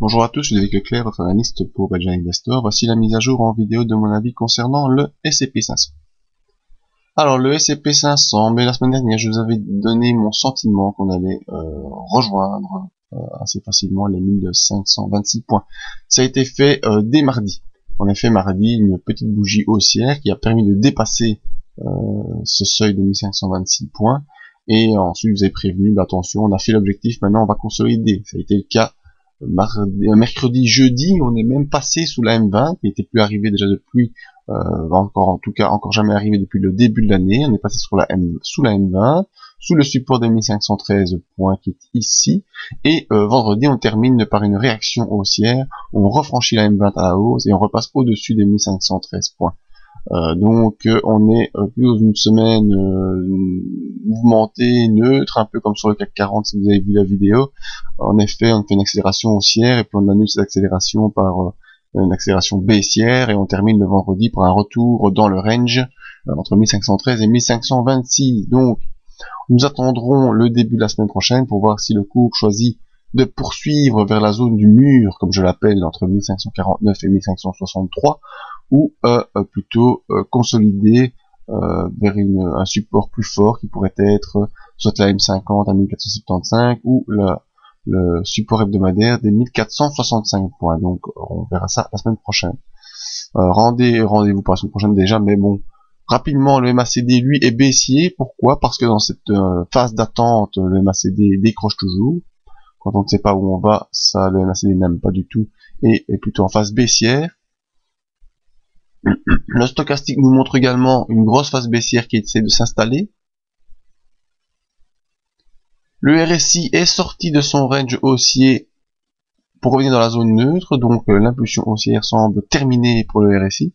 Bonjour à tous, je suis David Leclerc, votre analyste pour Badger Investor. Voici la mise à jour en vidéo de mon avis concernant le S&P 500. Alors le S&P 500, mais la semaine dernière je vous avais donné mon sentiment qu'on allait rejoindre assez facilement les 1526 points. Ça a été fait dès mardi. En effet, mardi, une petite bougie haussière qui a permis de dépasser ce seuil de 1526 points. Et ensuite, je vous avez prévenu, attention, on a fait l'objectif, maintenant on va consolider. Ça a été le cas mercredi, jeudi, on est même passé sous la M20, qui n'était plus arrivé déjà depuis, encore jamais arrivé depuis le début de l'année. On est passé sous la M20, sous le support des 1513 points qui est ici. Et vendredi, on termine par une réaction haussière. On refranchit la M20 à la hausse et on repasse au-dessus des 1513 points. Donc on est plus dans une semaine mouvementée, neutre, un peu comme sur le CAC 40 si vous avez vu la vidéo. En effet, on fait une accélération haussière et puis on annule cette accélération par une accélération baissière et on termine le vendredi par un retour dans le range entre 1513 et 1526. Donc nous attendrons le début de la semaine prochaine pour voir si le cours choisit de poursuivre vers la zone du mur, comme je l'appelle, entre 1549 et 1563, ou plutôt consolider vers un support plus fort qui pourrait être soit la M50 à 1475 ou le support hebdomadaire des 1465 points. Donc on verra ça la semaine prochaine. Rendez-vous pour la semaine prochaine déjà, mais bon, rapidement le MACD lui est baissier. Pourquoi? Parce que dans cette phase d'attente, le MACD décroche toujours. Quand on ne sait pas où on va, ça le MACD n'aime pas du tout et est plutôt en phase baissière. Le stochastique nous montre également une grosse phase baissière qui essaie de s'installer. Le RSI est sorti de son range haussier pour revenir dans la zone neutre, donc l'impulsion haussière semble terminée pour le RSI.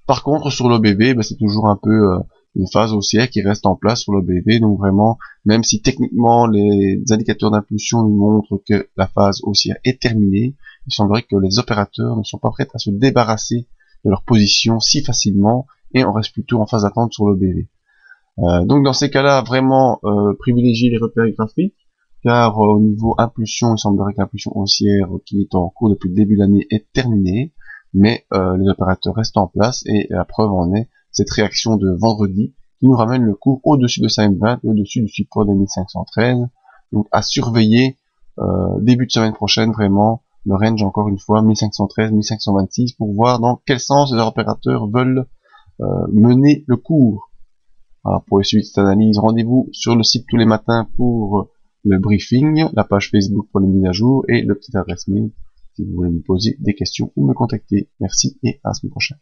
Par contre, sur l'OBV, c'est toujours un peu une phase haussière qui reste en place sur l'OBV, donc vraiment, même si techniquement les indicateurs d'impulsion nous montrent que la phase haussière est terminée, il semblerait que les opérateurs ne sont pas prêts à se débarrasser de leur position si facilement, et on reste plutôt en phase d'attente sur l'OBV. Donc dans ces cas-là, vraiment privilégier les repères graphiques, car au niveau impulsion, il semblerait que l'impulsion haussière qui est en cours depuis le début de l'année est terminée, mais les opérateurs restent en place, et la preuve en est cette réaction de vendredi qui nous ramène le cours au-dessus de sa M20 et au-dessus du support des 1513. Donc à surveiller début de semaine prochaine, vraiment le range encore une fois 1513, 1526 pour voir dans quel sens les opérateurs veulent mener le cours. Alors pour le suivi de cette analyse, rendez-vous sur le site tous les matins pour le briefing, la page Facebook pour les mises à jour et le petit adresse mail si vous voulez me poser des questions ou me contacter. Merci et à la semaine prochaine.